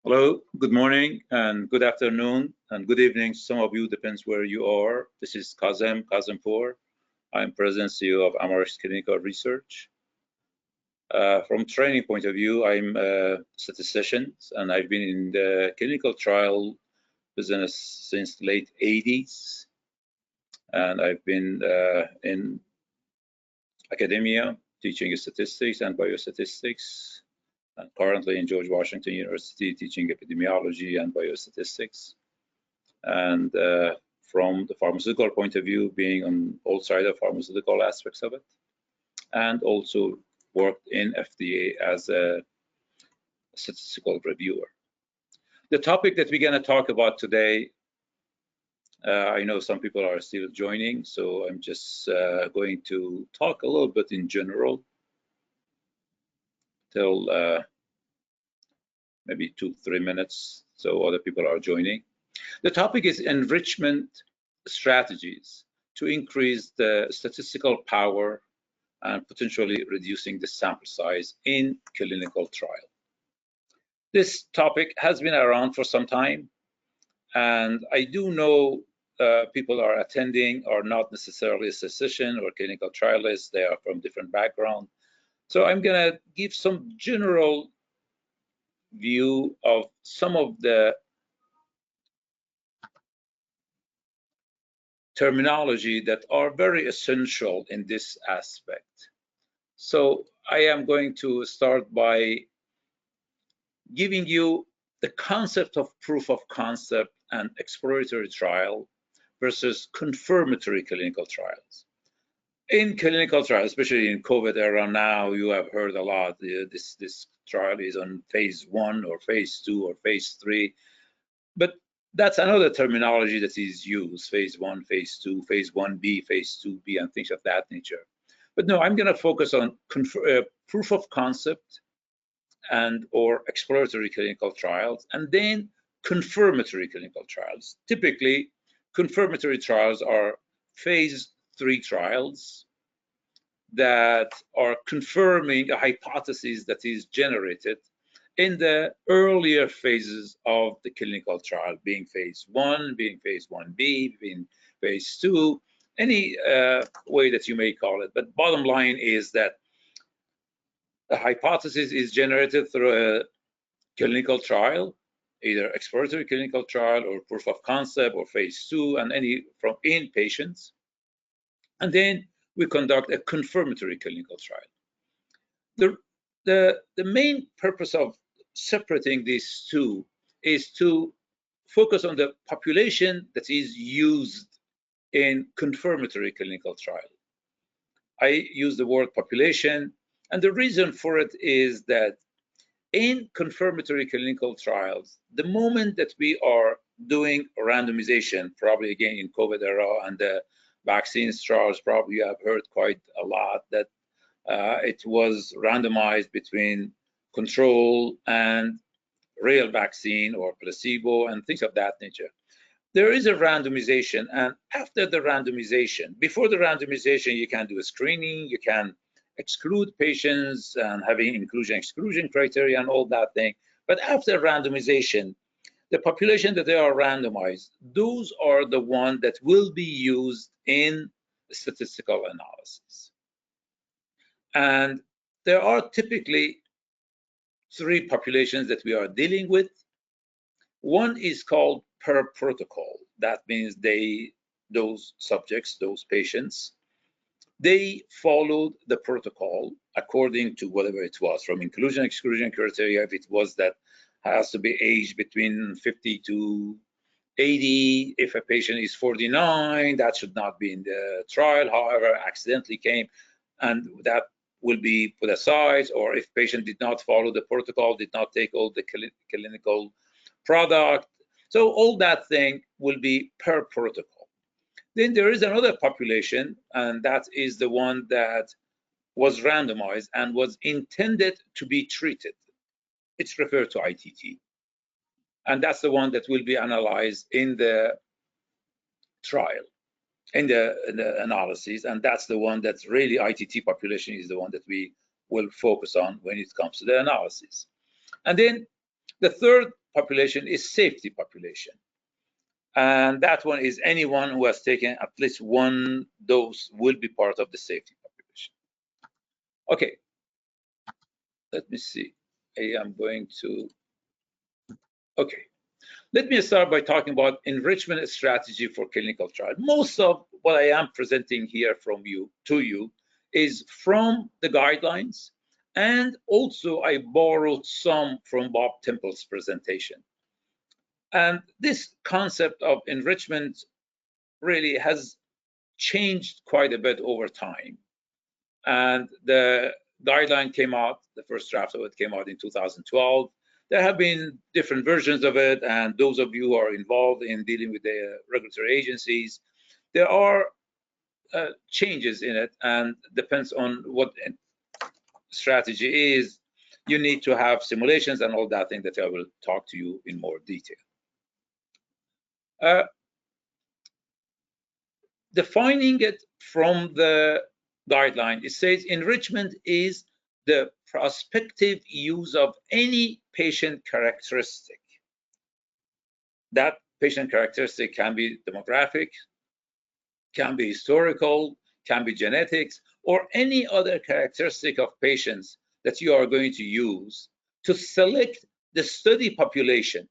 Hello, good morning and good afternoon and good evening. Some of you, depends where you are. This is Kazem Kazempour. I'm President CEO of Amarex Clinical Research. From training point of view, I'm a statistician and I've been in the clinical trial business since late 80s. And I've been in academia teaching statistics and biostatistics, and currently in George Washington University teaching epidemiology and biostatistics. And from the pharmaceutical point of view, being on all sides of pharmaceutical aspects of it, and also worked in FDA as a statistical reviewer. The topic that we're going to talk about today, I know some people are still joining, so I'm just going to talk a little bit in general till maybe 2-3 minutes, so other people are joining. The topic is enrichment strategies to increase the statistical power and potentially reducing the sample size in clinical trial. This topic has been around for some time, and I do know people are attending are not necessarily a statistician or clinical trialists. They are from different backgrounds. So I'm going to give some general view of some of the terminology that are very essential in this aspect. So I am going to start by giving you the concept of proof of concept and exploratory trial versus confirmatory clinical trials. In clinical trials, especially in COVID era now, you have heard a lot, this trial is on phase 1 or phase 2 or phase 3, but that's another terminology that is used, phase 1, phase 2, phase 1B, phase 2B, and things of that nature. But no, I'm going to focus on proof of concept and or exploratory clinical trials, and then confirmatory clinical trials. Typically, confirmatory trials are phase 3 trials that are confirming a hypothesis that is generated in the earlier phases of the clinical trial, being phase 1, being phase 1B, being phase 2, any way that you may call it. But bottom line is that a hypothesis is generated through a clinical trial, either exploratory clinical trial or proof of concept or phase 2, and any from in patients. And then we conduct a confirmatory clinical trial. The main purpose of separating these two is to focus on the population that is used in confirmatory clinical trial. I use the word population, and the reason for it is that in confirmatory clinical trials, the moment that we are doing randomization, probably again in COVID era and the vaccines trials, probably you have heard quite a lot that it was randomized between control and real vaccine or placebo and things of that nature. There is a randomization, and after the randomization, before the randomization, you can do a screening, you can exclude patients and having inclusion-exclusion criteria and all that thing. But after randomization, the population that they are randomized, those are the ones that will be used in statistical analysis. And there are typically 3 populations that we are dealing with. One is called per protocol. That means those subjects, those patients, they followed the protocol according to whatever it was, from inclusion exclusion criteria. If it was that has to be aged between 50 to 80, if a patient is 49, that should not be in the trial. However, accidentally came, and that will be put aside. Or if patient did not follow the protocol, did not take all the clinical product, so all that thing will be per protocol. Then there is another population, and that is the one that was randomized and was intended to be treated. It's referred to ITT. And that's the one that will be analyzed in the trial, in the analysis. And that's the one that's really ITT population is the one that we will focus on when it comes to the analysis. And then the third population is safety population. And that one is anyone who has taken at least one dose will be part of the safety population. Okay, let me see. I am going to, okay. Let me start by talking about enrichment strategy for clinical trial. Most of what I am presenting here to you is from the guidelines, and also I borrowed some from Bob Temple's presentation. And this concept of enrichment really has changed quite a bit over time. And the guideline came out, the first draft of it came out in 2012. There have been different versions of it, and those of you who are involved in dealing with the regulatory agencies, there are changes in it, and depends on what strategy is. You need to have simulations and all that thing that I will talk to you in more detail. Defining it from the guideline, it says enrichment is the prospective use of any patient characteristic. That patient characteristic can be demographic, can be historical, can be genetics, or any other characteristic of patients that you are going to use to select the study population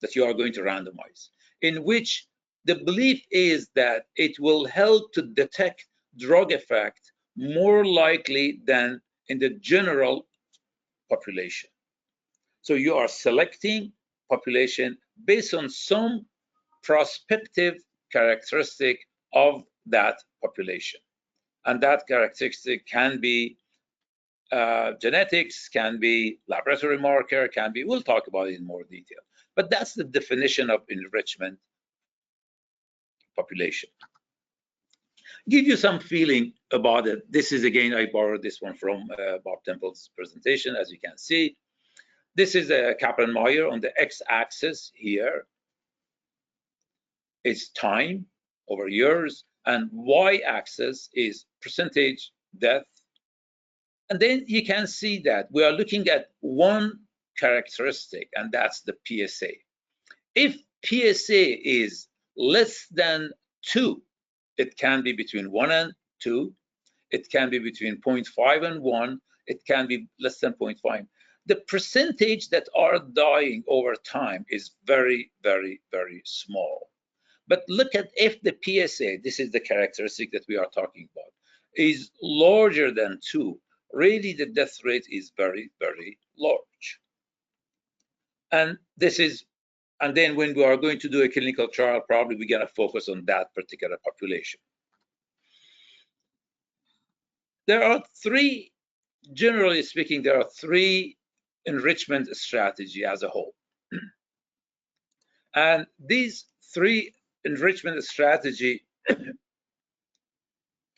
that you are going to randomize, in which the belief is that it will help to detect drug effect more likely than in the general population. So you are selecting population based on some prospective characteristic of that population. And that characteristic can be genetics, can be laboratory marker, can be, we'll talk about it in more detail. But that's the definition of enrichment population. Give you some feeling about it. This is, again, I borrowed this one from Bob Temple's presentation, as you can see. This is a Kaplan-Meier on the x-axis here. It's time over years, and y-axis is percentage death. And then you can see that we are looking at one characteristic, and that's the PSA. If PSA is less than 2, it can be between 1 and 2, it can be between 0.5 and 1, it can be less than 0.5. The percentage that are dying over time is very, very, very small. But look at if the PSA, this is the characteristic that we are talking about, is larger than 2, really the death rate is very, very large. And this is, and then when we are going to do a clinical trial, probably we're going to focus on that particular population. There are three, generally speaking, there are three enrichment strategy as a whole. And these three enrichment strategy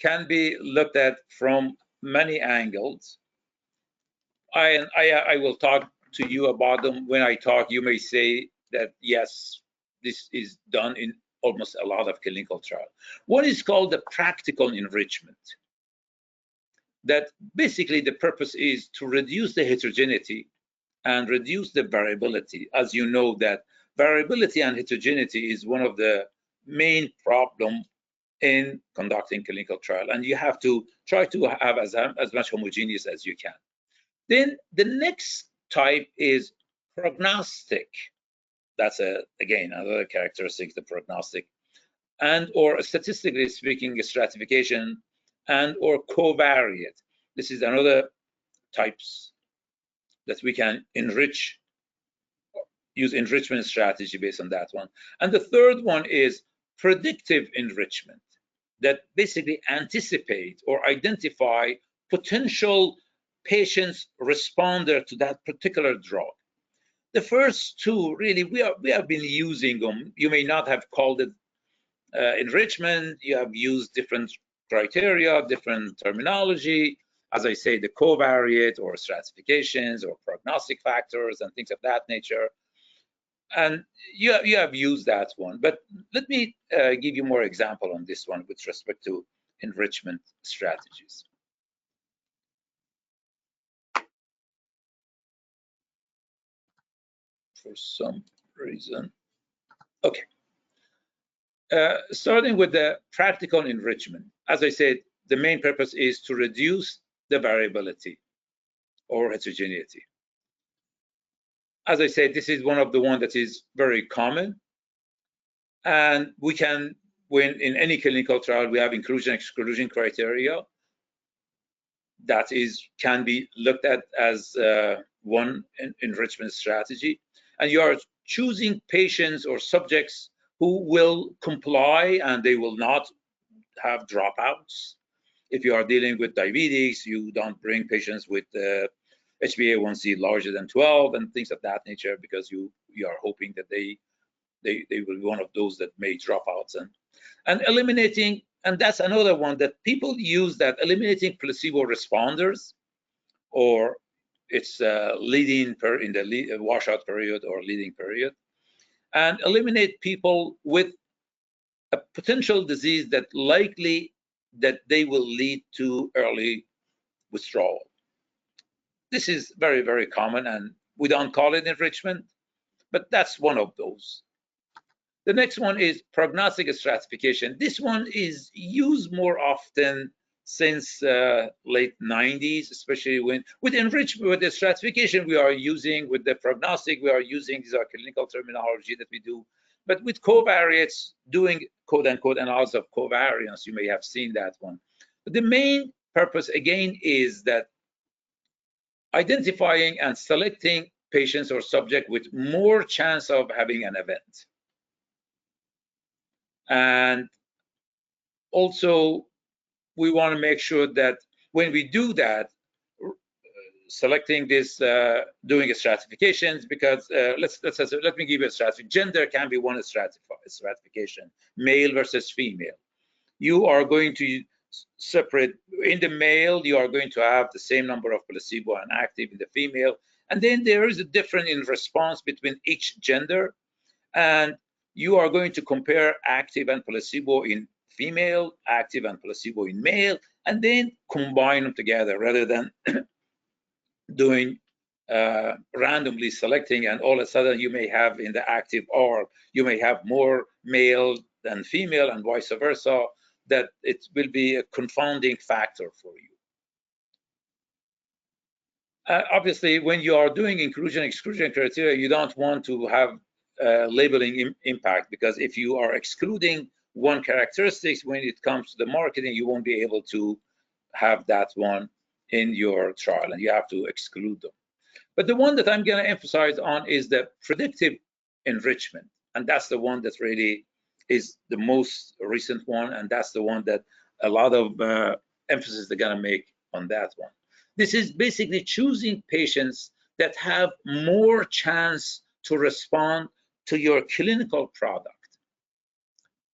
can be looked at from many angles. I will talk to you about them. When I talk, you may say that, yes, this is done in almost a lot of clinical trials. One is called the practical enrichment. That basically the purpose is to reduce the heterogeneity and reduce the variability. As you know, that variability and heterogeneity is one of the main problems in conducting clinical trial, and you have to try to have as much homogeneous as you can. Then the next type is prognostic. That's again another characteristic, the prognostic, and or statistically speaking, stratification, and or covariate. This is another types that we can enrich, use enrichment strategy based on that one. And the third one is predictive enrichment, that basically anticipate or identify potential patients responder to that particular drug. The first two, really, we have been using them. You may not have called it enrichment. You have used different criteria, different terminology. As I say, the covariate or stratifications or prognostic factors and things of that nature. And you have used that one. But let me give you more example on this one with respect to enrichment strategies. for some reason. Okay. Starting with the practical enrichment. As I said, the main purpose is to reduce the variability or heterogeneity. As I said, this is one of the ones that is very common. And we can, when in any clinical trial, we have inclusion-exclusion criteria that can be looked at as one enrichment strategy. And you are choosing patients or subjects who will comply and they will not have dropouts. If you are dealing with diabetes, you don't bring patients with HbA1c larger than 12 and things of that nature, because you are hoping that they will be one of those that may drop out. And eliminating, and that's another one that people use, that eliminating placebo responders, or it's leading in the washout period or leading period, and eliminate people with a potential disease that likely that they will lead to early withdrawal. This is very, very common, and we don't call it enrichment, but that's one of those. The next one is prognostic stratification. This one is used more often since late 90s, especially with enrichment, with the stratification we are using, with the prognostic we are using, these are clinical terminology that we do. But with covariates, doing quote unquote analysis of covariance, you may have seen that one. But the main purpose again is that identifying and selecting patients or subject with more chance of having an event. And also, we want to make sure that when we do that, selecting this, doing a stratifications, because let me give you a stratification. Gender can be one stratification, male versus female. You are going to separate, in the male, you are going to have the same number of placebo and active in the female. And then there is a difference in response between each gender. And you are going to compare active and placebo in female, active and placebo in male, and then combine them together rather than doing randomly selecting, and all of a sudden you may have in the active arm, you may have more male than female and vice versa, that it will be a confounding factor for you. Obviously, when you are doing inclusion-exclusion criteria, you don't want to have labeling impact, because if you are excluding one characteristics when it comes to the marketing, you won't be able to have that one in your trial, and you have to exclude them. But the one that I'm going to emphasize on is the predictive enrichment, and that's the one that really is the most recent one, and that's the one that a lot of emphasis they're going to make on that one. This is basically choosing patients that have more chance to respond to your clinical product.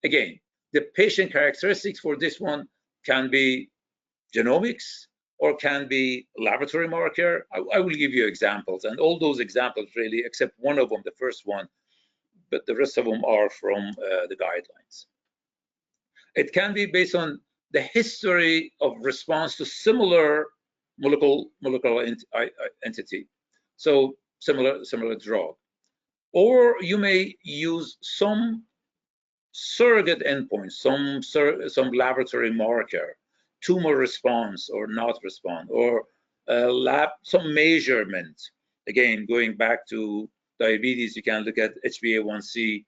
Again, the patient characteristics for this one can be genomics or can be laboratory marker. I will give you examples, and all those examples really, except one of them, the first one, but the rest of them are from the guidelines. It can be based on the history of response to similar molecular entity, so similar drug. Or you may use some surrogate endpoint, some laboratory marker, tumor response or not respond, or some measurement. Again, going back to diabetes, you can look at HbA1c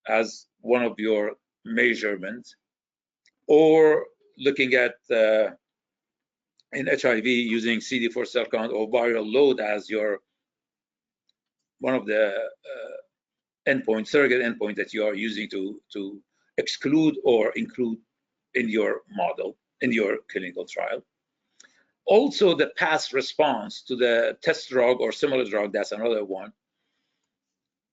as one of your measurements, or looking at in HIV using CD4 cell count or viral load as your one of the surrogate endpoint that you are using to exclude or include in your model, in your clinical trial. Also, the past response to the test drug or similar drug, that's another one.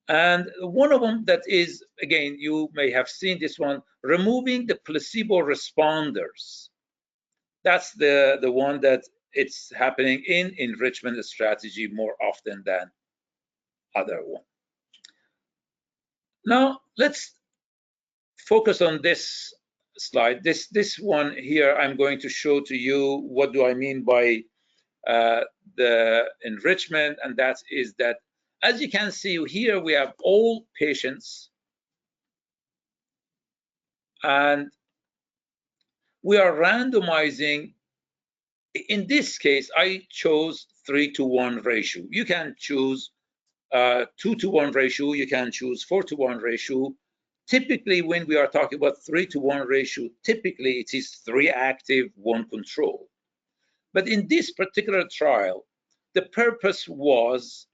And one of them that is, again, you may have seen this one, removing the placebo responders. That's the one that it's happening in enrichment strategy more often than other one. Now, let's focus on this slide. This one here, I'm going to show to you what do I mean by the enrichment, and that is that As you can see here, we have all patients, and we are randomizing. In this case, I chose 3-to-1 ratio. You can choose 2-to-1 ratio. You can choose 4-to-1 ratio. Typically, when we are talking about 3-to-1 ratio, typically it is 3 active, 1 control. But in this particular trial, the purpose was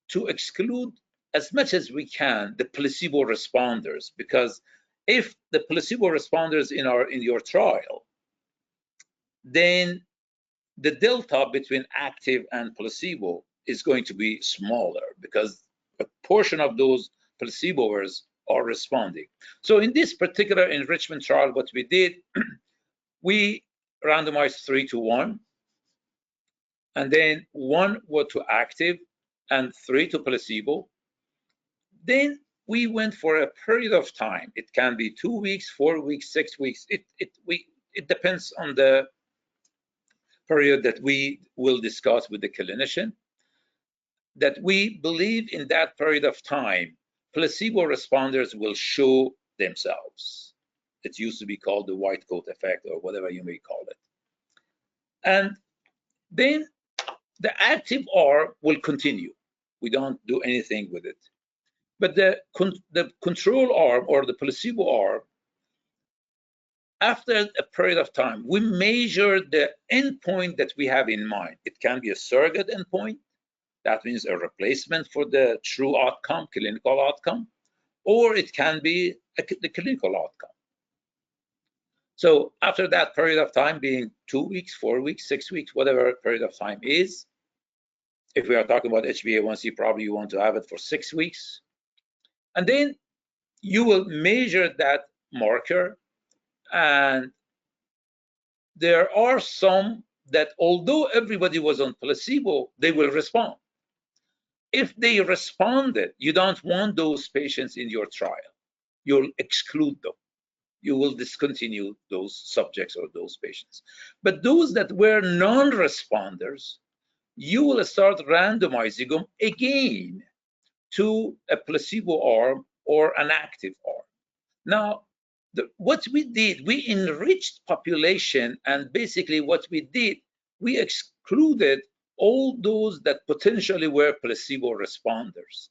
to exclude as much as we can the placebo responders, because if the placebo responders in your trial, then the delta between active and placebo is going to be smaller because a portion of those placeboers are responding. So in this particular enrichment trial, what we did, we randomized 3-to-1, and then 1 were to active and 3 to placebo. Then we went for a period of time. It can be 2 weeks, 4 weeks, 6 weeks. It depends on the period that we will discuss with the clinician, that we believe in that period of time, placebo responders will show themselves. It used to be called the white coat effect, or whatever you may call it. And then the active arm will continue. We don't do anything with it. But the control arm, or the placebo arm, after a period of time, we measure the endpoint that we have in mind. It can be a surrogate endpoint. That means a replacement for the true outcome, clinical outcome, or it can be the clinical outcome. So after that period of time, being 2 weeks, 4 weeks, 6 weeks, whatever period of time is, if we are talking about HbA1c, probably you want to have it for 6 weeks. And then you will measure that marker, and there are some that, although everybody was on placebo, they will respond. If they responded, you don't want those patients in your trial. You'll exclude them. You will discontinue those subjects or those patients. But those that were non-responders, you will start randomizing them again to a placebo arm or an active arm. Now, what we did, we enriched population, and basically what we did, we excluded all those that potentially were placebo responders.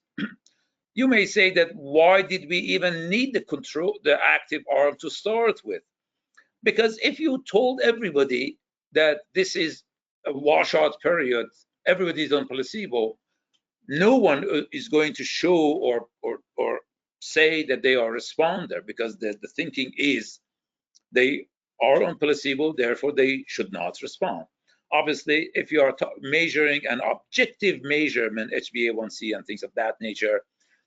You may say that, why did we even need the active arm to start with? Because if you told everybody that this is a washout period, everybody's on placebo, no one is going to show or say that they are a responder, because the thinking is they are on placebo, therefore they should not respond. Obviously, if you are measuring an objective measurement, HbA1c and things of that nature,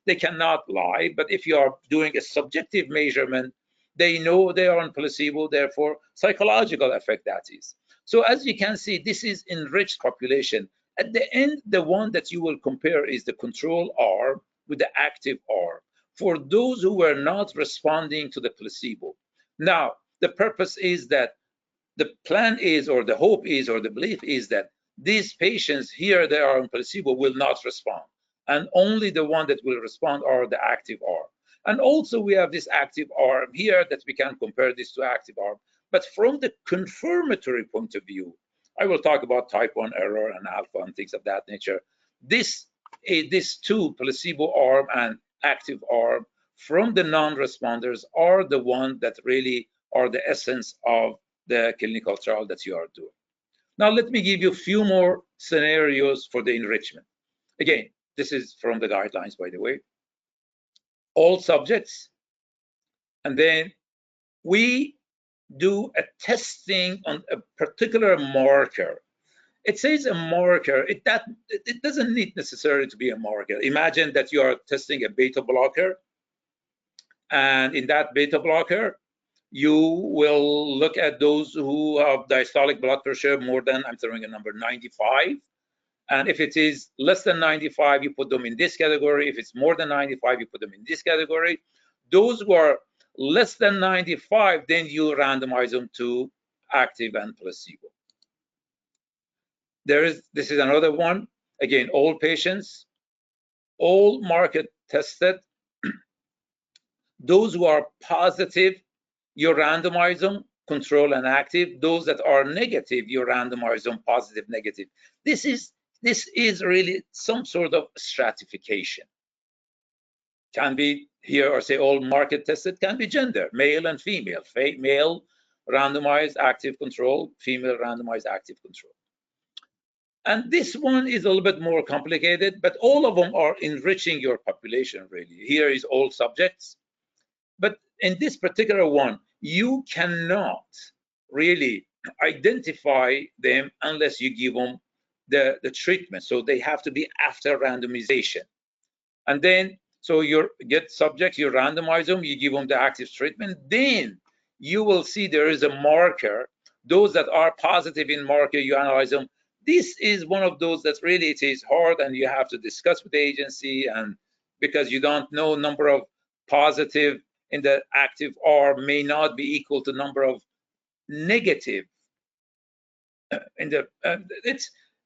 they cannot lie. But if you are doing a subjective measurement, they know they are on placebo, therefore psychological effect that is. So as you can see, this is enriched population. At the end, the one that you will compare is the control arm with the active arm for those who were not responding to the placebo. Now, the purpose is that the plan is, or the hope is, or the belief is that these patients here, they are on placebo, will not respond. And only the one that will respond are the active arm. And also we have this active arm here that we can compare this to active arm. But from the confirmatory point of view, I will talk about type 1 error and alpha and things of that nature. This two, placebo arm and active arm, from the non-responders, are the one that really are the essence of the clinical trial that you are doing. Now, let me give you a few more scenarios for the enrichment. Again, this is from the guidelines, by the way. All subjects, and then we do a testing on a particular marker. It says a marker. It doesn't need necessarily to be a marker. Imagine that you are testing a beta blocker, and in that beta blocker, you will look at those who have diastolic blood pressure more than, I'm throwing a number, 95. And if it is less than 95, you put them in this category. If it's more than 95, you put them in this category. Those who are less than 95, then you randomize them to active and placebo. This is another one. Again, all patients, all market tested. Those who are positive, you randomize them, control and active. Those that are negative, you randomize them, positive, negative. This is really some sort of stratification. Can be here, or say all market tested, can be gender, male and female. Male randomized active control, female randomized active control. And this one is a little bit more complicated, but all of them are enriching your population, really. Here is all subjects. But in this particular one, you cannot really identify them unless you give them the treatment. So they have to be after randomization. And then, so you get subjects, you randomize them, you give them the active treatment, then you will see there is a marker. Those that are positive in marker, you analyze them. This is one of those that really it is hard, and you have to discuss with the agency, and because you don't know number of positive in the active arm may not be equal to number of negative in the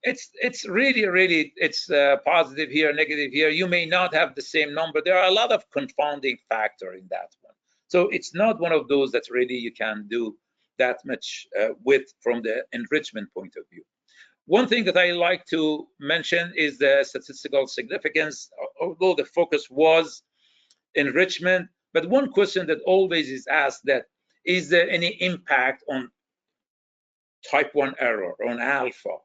it's really it's positive here, negative here. You may not have the same number. There are a lot of confounding factor in that one. So it's not one of those that really you can do that much with from the enrichment point of view. One thing that I like to mention is the statistical significance, although the focus was enrichment. But one question that always is asked, that is there any impact on type 1 error, on alpha?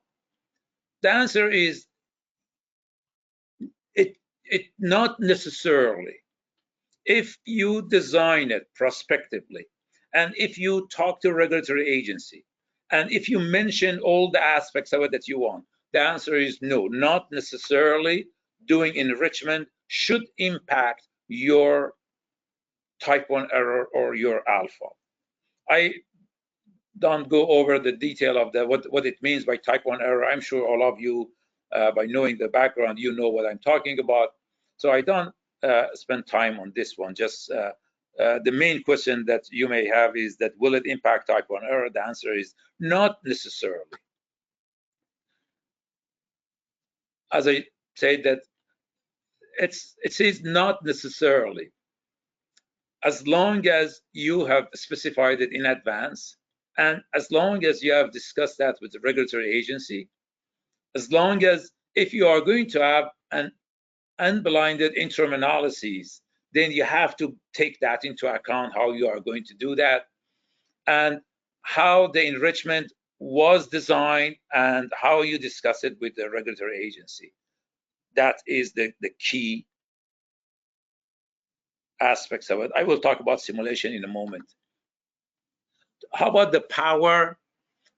The answer is it not necessarily. If you design it prospectively, and if you talk to a regulatory agency, and if you mention all the aspects of it that you want, the answer is no, not necessarily. Doing enrichment should impact your type 1 error or your alpha. I don't go over the detail of what it means by type 1 error. I'm sure all of you, by knowing the background, you know what I'm talking about. So I don't spend time on this one. Just the main question that you may have is that, will it impact type 1 error? The answer is not necessarily. As I said, that it says not necessarily. As long as you have specified it in advance, and as long as you have discussed that with the regulatory agency, as long as if you are going to have an unblinded interim analysis, then you have to take that into account, how you are going to do that, and how the enrichment was designed, and how you discuss it with the regulatory agency. That is the key aspects of it. I will talk about simulation in a moment. How about the power,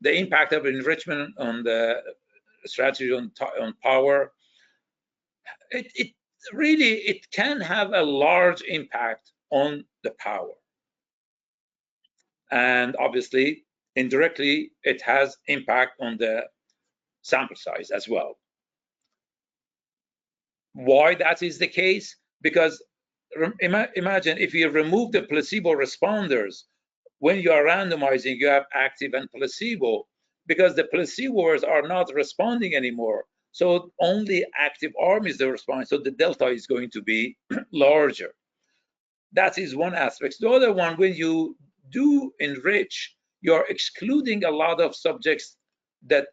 the impact of enrichment on the strategy on power? It really can have a large impact on the power, and obviously indirectly it has impact on the sample size as well. Why that is the case? Because imagine if you remove the placebo responders, when you are randomizing, you have active and placebo, because the placebos are not responding anymore. So only active arm is the response. So the delta is going to be larger. That is one aspect. The other one, when you do enrich, you're excluding a lot of subjects that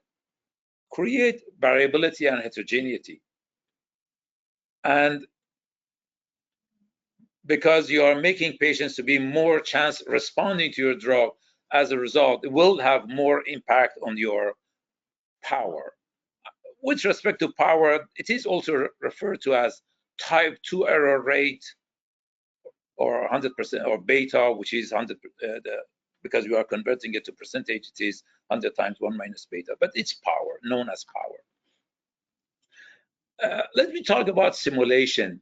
create variability and heterogeneity. And because you are making patients to be more chance responding to your drug, as a result, it will have more impact on your power. With respect to power, it is also referred to as type 2 error rate, or 100%, or beta, which is 100, because we are converting it to percentage, it is 100 times 1 minus beta, but it's power, known as power. Let me talk about simulation.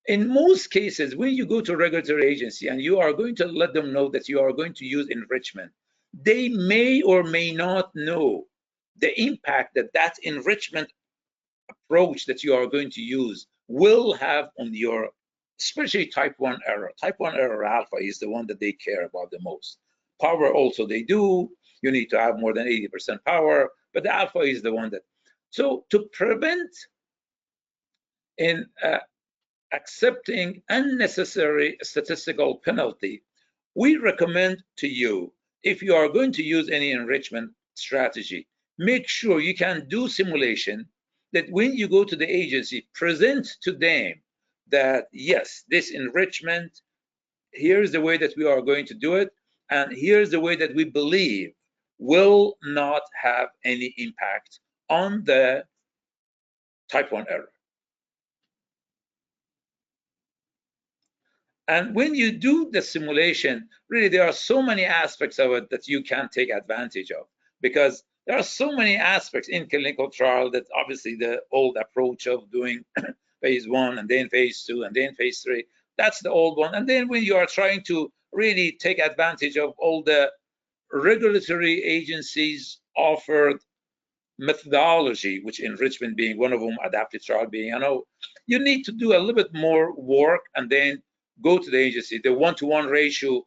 In most cases, when you go to a regulatory agency and you are going to let them know that you are going to use enrichment, they may or may not know the impact that that enrichment approach that you are going to use will have on your, especially type 1 error. Type 1 error alpha is the one that they care about the most. Power also they do. You need to have more than 80% power, but the alpha is the one that. So to prevent accepting unnecessary statistical penalty, we recommend to you, if you are going to use any enrichment strategy, make sure you can do simulation, that when you go to the agency, present to them that, yes, this enrichment, here's the way that we are going to do it, and here's the way that we believe will not have any impact on the type 1 error. And when you do the simulation, really there are so many aspects of it that you can take advantage of, because there are so many aspects in clinical trial that obviously the old approach of doing phase 1 and then phase 2 and then phase 3, that's the old one. And then when you are trying to really take advantage of all the regulatory agencies offered methodology, which enrichment being one of them, adaptive trial being, you need to do a little bit more work and then go to the agency. The 1-to-1 ratio,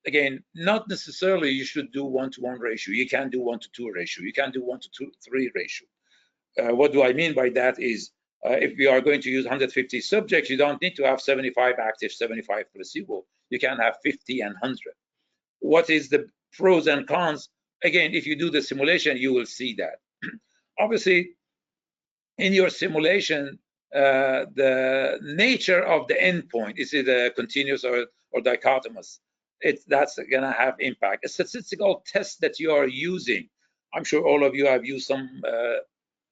again, not necessarily you should do 1-to-1 ratio. You can do 1-to-2 ratio. You can do 1-to-3 ratio. What do I mean by that is, if we are going to use 150 subjects, you don't need to have 75 active, 75 placebo. You can have 50 and 100. What is the pros and cons? Again, if you do the simulation, you will see that. Obviously, in your simulation, the nature of the endpoint, is it a continuous or dichotomous? That's going to have impact. A statistical test that you are using, I'm sure all of you have used some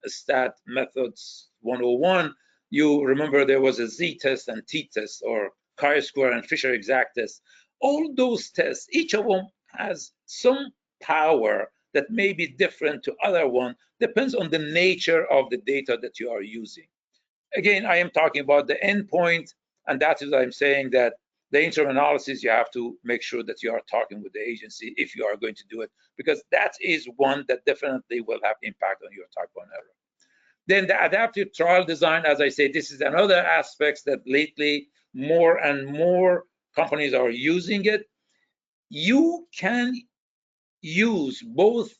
stat methods 101. You remember there was a z-test and t-test, or chi-square and Fisher exact test. All those tests, each of them has some power that may be different to other one, depends on the nature of the data that you are using. Again, I am talking about the endpoint, and that is what I'm saying, that the interim analysis, you have to make sure that you are talking with the agency if you are going to do it, because that is one that definitely will have impact on your type 1 error. Then the adaptive trial design, as I say, this is another aspect that lately more and more companies are using it. You can use both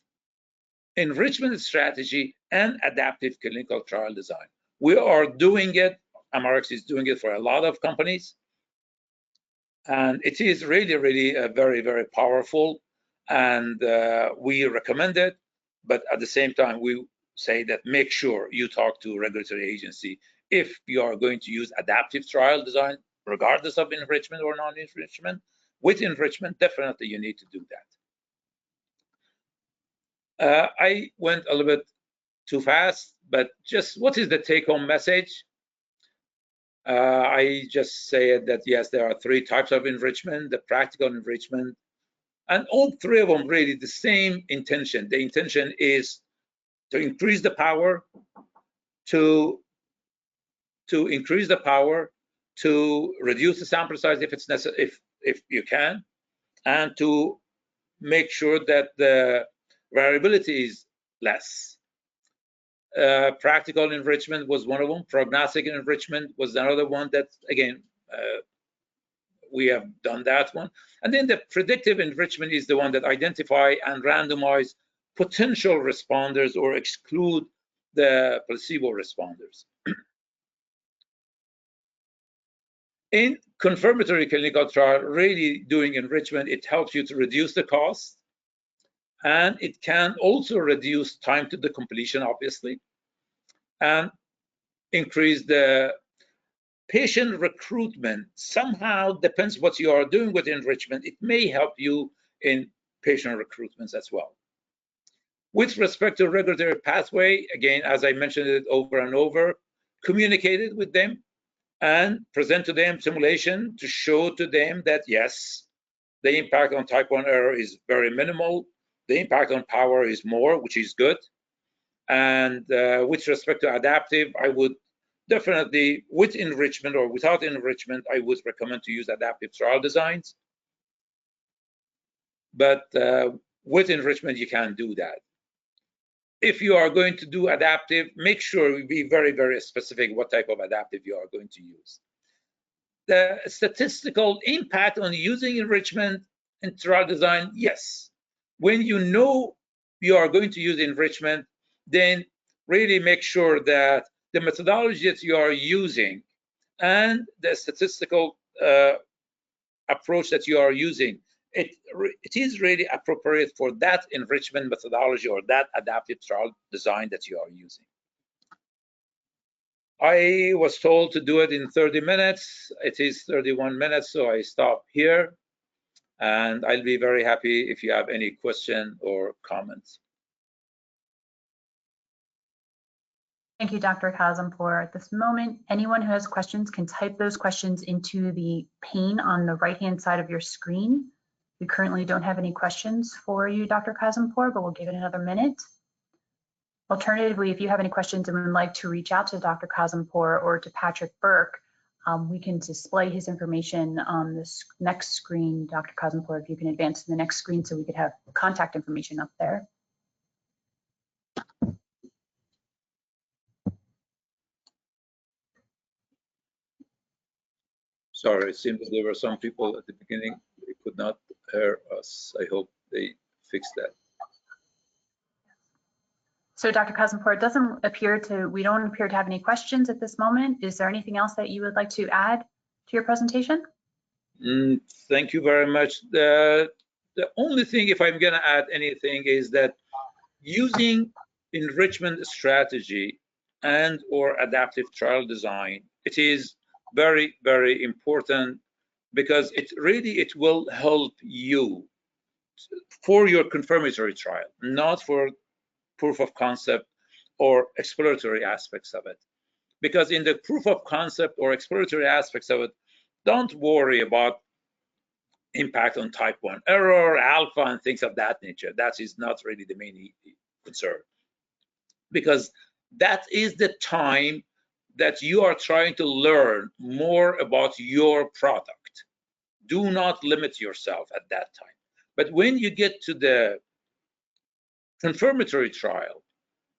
enrichment strategy and adaptive clinical trial design. We are doing it. Amarex is doing it for a lot of companies. And it is really, really very, very powerful. And we recommend it. But at the same time, we say that make sure you talk to a regulatory agency if you are going to use adaptive trial design, regardless of enrichment or non-enrichment. With enrichment, definitely you need to do that. I went a little bit too fast, but just what is the take-home message? I just say that, yes, there are 3 types of enrichment: the practical enrichment, and all 3 of them really the same intention. The intention is to increase the power, to increase the power, to reduce the sample size if it's necessary, if you can, and to make sure that the variability is less. Practical enrichment was one of them. Prognostic enrichment was another one that, again, we have done that one. And then the predictive enrichment is the one that identify and randomize potential responders or exclude the placebo responders. In confirmatory clinical trial, really doing enrichment, it helps you to reduce the cost, and it can also reduce time to the completion, obviously, and increase the patient recruitment. Somehow, depends what you are doing with enrichment, it may help you in patient recruitments as well. With respect to regulatory pathway, again, as I mentioned it over and over, communicate it with them and present to them simulation to show to them that, yes, the impact on type 1 error is very minimal. The impact on power is more, which is good. And with respect to adaptive, I would definitely, with enrichment or without enrichment, I would recommend to use adaptive trial designs. But with enrichment, you can do that. If you are going to do adaptive, make sure you be very, very specific what type of adaptive you are going to use. The statistical impact on using enrichment in trial design, yes. When you know you are going to use enrichment, then really make sure that the methodology that you are using and the statistical approach that you are using, it is really appropriate for that enrichment methodology or that adaptive trial design that you are using. I was told to do it in 30 minutes. It is 31 minutes, so I stop here. And I'll be very happy if you have any question or comments. Thank you, Dr. Kazempour. At this moment, anyone who has questions can type those questions into the pane on the right-hand side of your screen. We currently don't have any questions for you, Dr. Kazempour, but we'll give it another minute. Alternatively, if you have any questions and would like to reach out to Dr. Kazempour or to Patrick Burke, we can display his information on this next screen. Dr. Kazempour, if you can advance to the next screen so we could have contact information up there. Sorry, it seems there were some people at the beginning they could not hear us. I hope they fixed that. So Dr. Kazempour, it doesn't appear to, we don't appear to have any questions at this moment. Is there anything else that you would like to add to your presentation? Thank you very much. The only thing, if I'm going to add anything, is that using enrichment strategy and or adaptive trial design, it is very, very important because it will help you for your confirmatory trial, not for proof of concept or exploratory aspects of it. Because in the proof of concept or exploratory aspects of it, don't worry about impact on type 1 error, alpha, and things of that nature. That is not really the main concern. Because that is the time that you are trying to learn more about your product. Do not limit yourself at that time. But when you get to the confirmatory trial,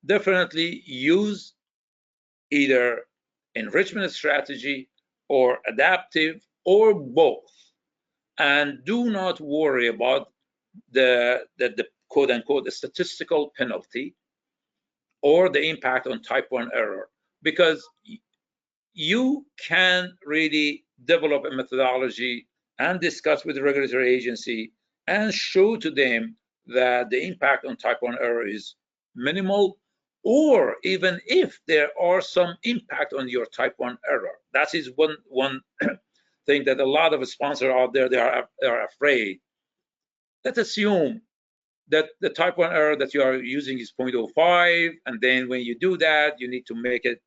definitely use either enrichment strategy or adaptive or both. And do not worry about the quote unquote the statistical penalty or the impact on type 1 error, because you can really develop a methodology and discuss with the regulatory agency and show to them that the impact on type 1 error is minimal, or even if there are some impact on your type 1 error. That is one thing that a lot of sponsors out there, they are afraid. Let's assume that the type 1 error that you are using is 0.05, and then when you do that, you need to make it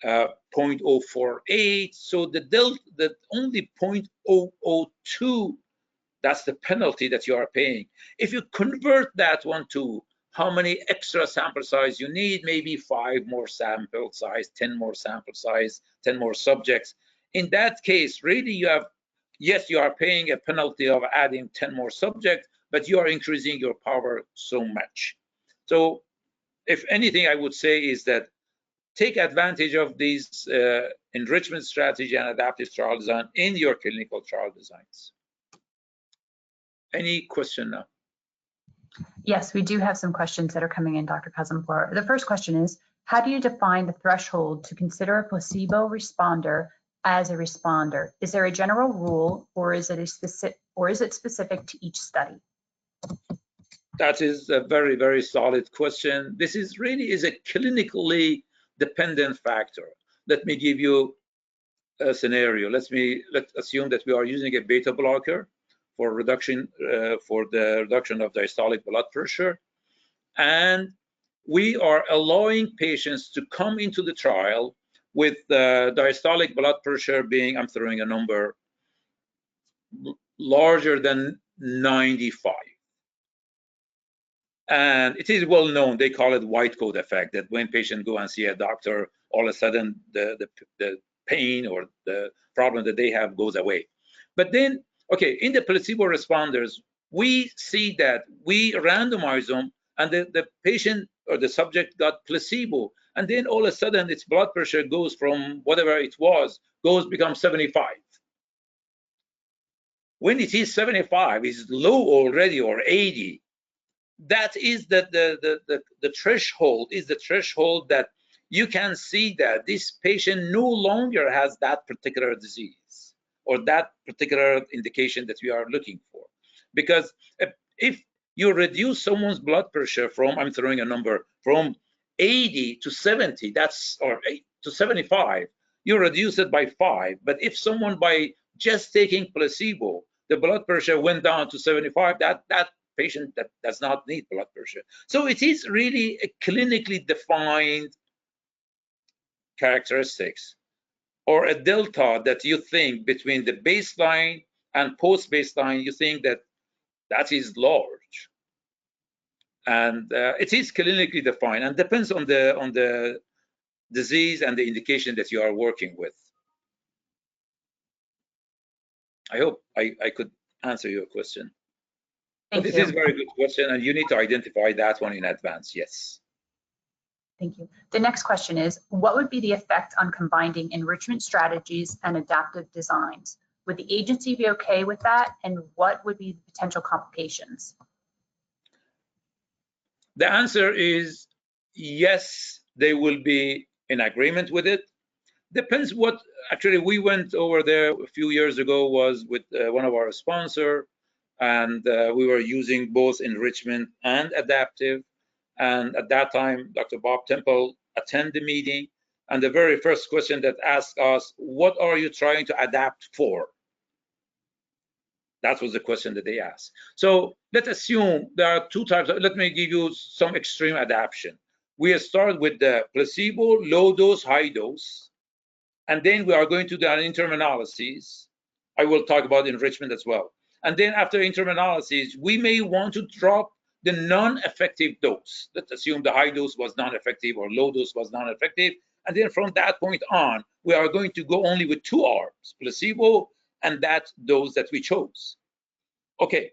0.048. So the only 0.002, that's the penalty that you are paying. If you convert that one to how many extra sample size you need, maybe 5 more sample size, 10 more sample size, 10 more subjects. In that case, really you have, yes, you are paying a penalty of adding 10 more subjects, but you are increasing your power so much. So if anything, I would say is that take advantage of these enrichment strategy and adaptive trial design in your clinical trial designs. Any question now? Yes, we do have some questions that are coming in, Dr. Kazempour. The first question is, how do you define the threshold to consider a placebo responder as a responder? Is there a general rule, or is it specific to each study? That is a very, very solid question. This is really a clinically dependent factor. Let me give you a scenario. Let's assume that we are using a beta blocker for reduction for the reduction of diastolic blood pressure, and we are allowing patients to come into the trial with diastolic blood pressure being, I'm throwing a number, larger than 95. And it is well known, they call it white coat effect, that when patients go and see a doctor, all of a sudden the pain or the problem that they have goes away. But then, okay, in the placebo responders, we see that we randomize them and the patient or the subject got placebo, and then all of a sudden its blood pressure goes from whatever it was, becomes 75. When it is 75, it's low already, or 80. That is the threshold, is the threshold that you can see that this patient no longer has that particular disease or that particular indication that we are looking for. Because if you reduce someone's blood pressure from, I'm throwing a number, from 80 to 70, that's, or 8 to 75, you reduce it by 5. But if someone by just taking placebo, the blood pressure went down to 75, that patient that does not need blood pressure. So it is really a clinically defined characteristics or a delta that you think between the baseline and post-baseline, you think that that is large. And it is clinically defined and depends on the disease and the indication that you are working with. I hope I could answer your question. But it is a very good question, and you need to identify that one in advance, yes. Thank you. The next question is, what would be the effect on combining enrichment strategies and adaptive designs? Would the agency be okay with that? And what would be the potential complications? The answer is yes, they will be in agreement with it. Depends what, actually we went over there a few years ago, was with one of our sponsors, and we were using both enrichment and adaptive. And at that time, Dr. Bob Temple attended the meeting, and the very first question that asked us, what are you trying to adapt for? That was the question that they asked. So let's assume there are two types. Let me give you some extreme adaptation. We start with the placebo, low dose, high dose, and then we are going to do an interim analysis. I will talk about enrichment as well. And then after interim analysis, we may want to drop the non-effective dose. Let's assume the high dose was non-effective or low dose was non-effective. And then from that point on, we are going to go only with 2 arms, placebo and that dose that we chose. Okay,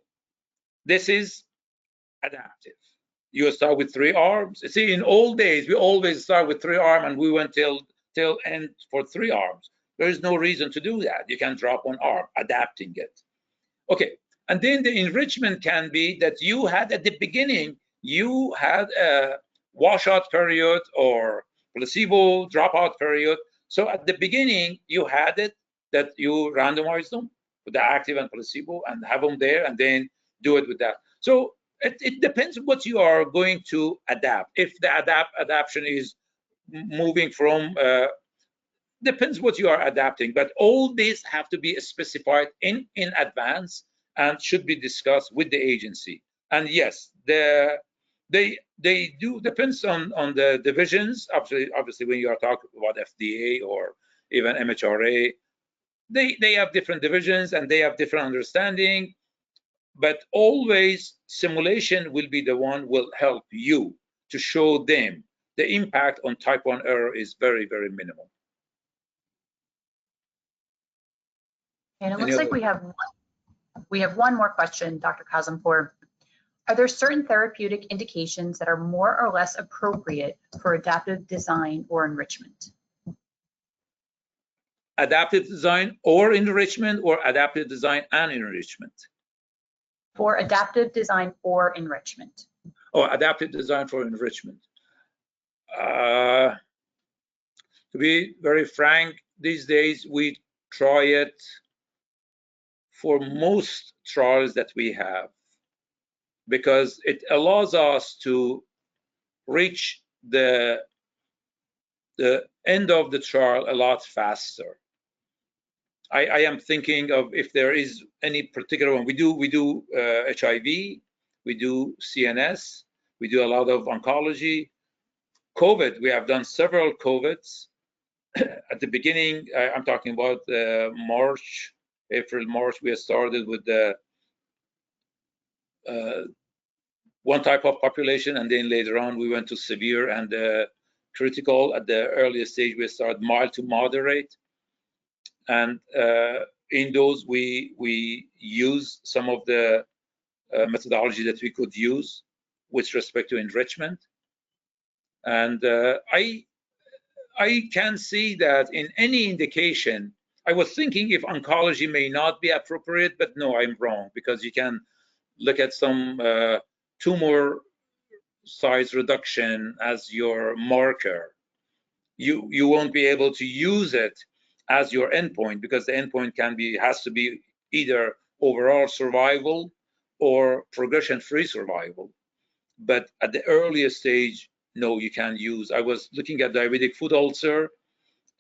this is adaptive. You start with 3 arms. See, in old days, we always start with 3 arms, and we went till end for 3 arms. There is no reason to do that. You can drop 1 arm, adapting it. Okay, and then the enrichment can be that you had at the beginning, you had a washout period or placebo dropout period. So at the beginning, you had it that you randomize them with the active and placebo and have them there, and then do it with that. So it depends what you are going to adapt. If the adaptation is moving from, depends what you are adapting, but all these have to be specified in advance and should be discussed with the agency. And yes, they do, depends on the divisions. Obviously when you are talking about FDA or even MHRA, they have different divisions and they have different understanding, but always simulation will be the one will help you to show them the impact on type 1 error is very, very minimal. And it looks like we have one more question, Dr. Kazempour. Are there certain therapeutic indications that are more or less appropriate for adaptive design or enrichment? Adaptive design or enrichment, or adaptive design and enrichment? For adaptive design or enrichment. Oh, adaptive design for enrichment. To be very frank, these days we try it for most trials that we have, because it allows us to reach the end of the trial a lot faster. I am thinking of if there is any particular one. We do HIV, we do CNS, we do a lot of oncology. COVID, we have done several COVIDs. At the beginning, I'm talking about March, April, March, we started with the one type of population, and then later on we went to severe and critical. At the earliest stage, we started mild to moderate. And in those, we use some of the methodology that we could use with respect to enrichment. And I can see that in any indication, I was thinking if oncology may not be appropriate, but no, I'm wrong, because you can look at some tumor size reduction as your marker. you won't be able to use it as your endpoint, because the endpoint has to be either overall survival or progression-free survival. But at the earliest stage, no, you can't use. I was looking at diabetic foot ulcer.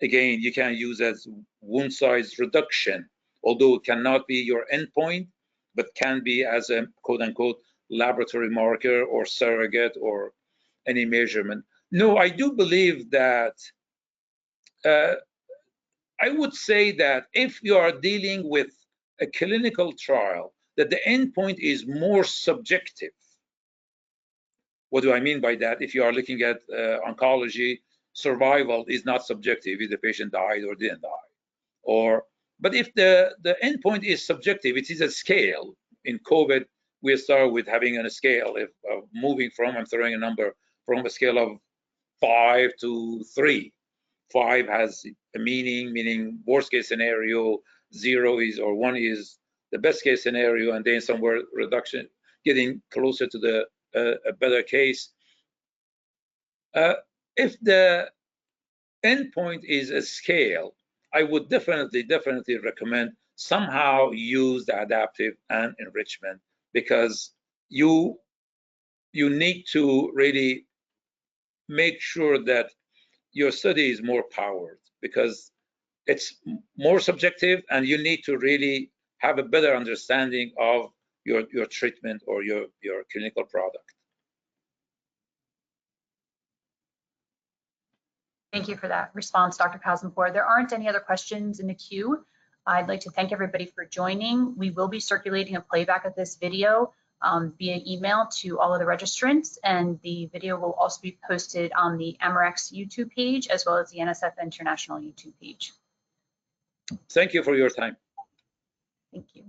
Again, you can use as wound size reduction, although it cannot be your endpoint, but can be as a quote-unquote laboratory marker or surrogate or any measurement. No, I do believe that I would say that if you are dealing with a clinical trial, that the endpoint is more subjective. What do I mean by that? If you are looking at oncology, survival is not subjective if the patient died or didn't die. But if the endpoint is subjective, it is a scale. In COVID, we start with having a scale. If moving from, I'm throwing a number, from a scale of 5 to 3. 5 has a meaning worst case scenario, 0 is, or 1 is the best case scenario, and then somewhere reduction, getting closer to the a better case. If the endpoint is a scale, I would definitely recommend somehow use the adaptive and enrichment, because you need to really make sure that your study is more powered, because it's more subjective and you need to really have a better understanding of your treatment or your clinical product. Thank you for that response, Dr. Kazempour. There aren't any other questions in the queue. I'd like to thank everybody for joining. We will be circulating a playback of this video via email to all of the registrants, and the video will also be posted on the Amarex YouTube page as well as the NSF International YouTube page. Thank you for your time. Thank you.